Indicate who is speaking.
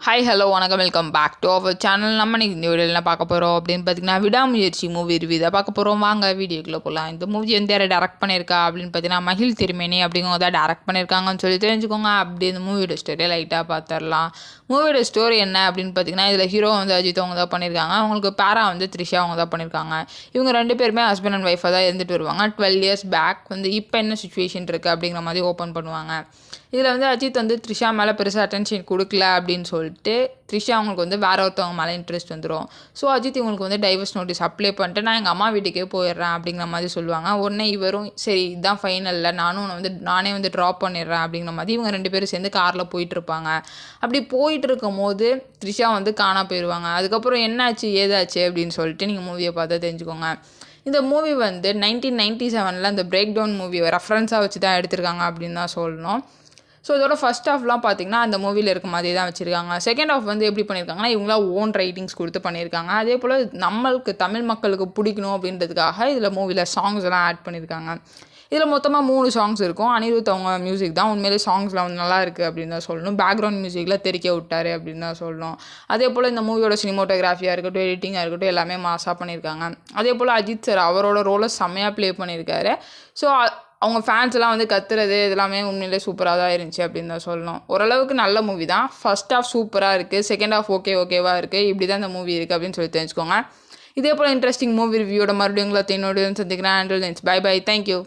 Speaker 1: Hi hello வணக்கம் welcome back to our channel. நம்ம இன்னைக்கு இந்த வீடியோவில் என்ன பார்க்க போகிறோம் அப்படின்னு பார்த்தீங்கன்னா, விடாமுயற்சி மூவி ரிவ்யூ தான் பார்க்க போகிறோம். வாங்க வீடியோக்குள்ளே போகலாம். இந்த மூவி வந்து யாரை டேரக்ட் பண்ணியிருக்கா அப்படின்னு பார்த்தீங்கன்னா, மகிழ் திருமேனி அப்படிங்கிறத தான் டேரக்ட் பண்ணியிருக்காங்கன்னு சொல்லி தெரிஞ்சுக்கோங்க. அப்படி இந்த மூவியோட ஸ்டோரியை லைட்டாக பார்த்துடலாம். மூவியோட ஸ்டோரி என்ன அப்படின்னு பார்த்தீங்கன்னா, இதில் ஹீரோ வந்து அஜித் அவங்க தான் பண்ணியிருக்காங்க. அவங்களுக்கு பேரா வந்து த்ரிஷா அவங்க தான் பண்ணியிருக்காங்க. இவங்க ரெண்டு பேருமே ஹஸ்பண்ட் அண்ட் ஒய்ஃபாக தான் இருந்துட்டு வருவாங்க. 12 இயர்ஸ் பேக் வந்து இப்போ என்ன சுச்சுவேஷன் இருக்குது அப்படிங்கிற மாதிரி ஓப்பன் பண்ணுவாங்க. இதில் வந்து அஜித் வந்து த்ரிஷா மேலே பெருசாக அட்டென்ஷன் கொடுக்கல அப்படின்னு சொல்லிட்டு த்ரிஷா அவங்களுக்கு வந்து வேற ஒருத்தவங்க மேலே இன்ட்ரெஸ்ட் வந்துடும். ஸோ அஜித் இவங்களுக்கு வந்து டைவர்ஸ் நோட்டீஸ் அப்ளை பண்ணிட்டு நான் எங்கள் அம்மா வீட்டுக்கே போயிடுறேன் அப்படிங்கிற மாதிரி சொல்லுவாங்க. உடனே இவரும் சரி இதுதான் ஃபைனலில் நானே வந்து ட்ராப் பண்ணிடுறேன் அப்படிங்கிற மாதிரி இவங்க ரெண்டு பேரும் சேர்ந்து காரில் போயிட்டுருப்பாங்க. அப்படி போயிட்டு இருக்கும் போது த்ரிஷா வந்து காணா போயிடுவாங்க. அதுக்கப்புறம் என்னாச்சு ஏதாச்சு அப்படின்னு சொல்லிட்டு நீங்கள் மூவியை பார்த்தா தெரிஞ்சுக்கோங்க. இந்த மூவி வந்து 1997 அந்த பிரேக் டவுன் மூவியை ரெஃபரன்ஸாக வச்சு தான் எடுத்திருக்காங்க அப்படின்னு தான் சொல்லணும். ஸோ இதோட ஃபஸ்ட் ஹாஃப்லாம் பார்த்திங்கன்னா அந்த மூவியில் இருக்க மாதிரி தான் வச்சுருக்காங்க. செகண்ட் ஹாஃப் வந்து எப்படி பண்ணியிருக்காங்கன்னா இவங்களாம் ஓன் ரைட்டிங்ஸ் கொடுத்து பண்ணியிருக்காங்க. அதே போல் நம்மளுக்கு தமிழ் மக்களுக்கு பிடிக்கணும் அப்படின்றதுக்காக இதில் மூவியில் சாங்ஸ் எல்லாம் ஆட் பண்ணியிருக்காங்க. இதில் மொத்தமாக 3 சாங்ஸ் இருக்கும். அனிருத் அவங்க மியூசிக் தான். உண்மையிலே சாங்ஸ்லாம் வந்து நல்லா இருக்குது அப்படின்னு தான் சொல்லணும். பேக்ரவுண்ட் மியூசிக்கில் தெறிக்க விட்டார் அப்படின்னு தான் சொல்லணும். அதே போல் இந்த மூவியோட சினிமோட்டோகிராஃபியாக இருக்கட்டும், எடிட்டிங்காக இருக்கட்டும் எல்லாமே மாசாக பண்ணியிருக்காங்க. அதே போல் அஜித் சார் அவரோட ரோலை செம்மையாக ப்ளே பண்ணியிருக்காரு. ஸோ அவங்க ஃபேன்ஸ் எல்லாம் வந்து கத்துறது இதெல்லாமே உண்மையிலே சூப்பராக தான் இருந்துச்சு அப்படின்னு தான் சொல்லணும். ஓரளவுக்கு நல்ல மூவி தான். ஃபர்ஸ்ட் ஹாஃப் சூப்பராக இருக்குது, செகண்ட் ஹாஃப் ஓகேவா இருக்குது. இப்படி தான் இந்த மூவி இருக்குது அப்படின்னு சொல்லி தெரிஞ்சுக்கோங்க. இதே போல் இன்ட்ரெஸ்டிங் மூவி ரிவ்யூட மறுபடியும் உங்களை என்னோட சந்திக்கிறேன். Bye bye, thank you.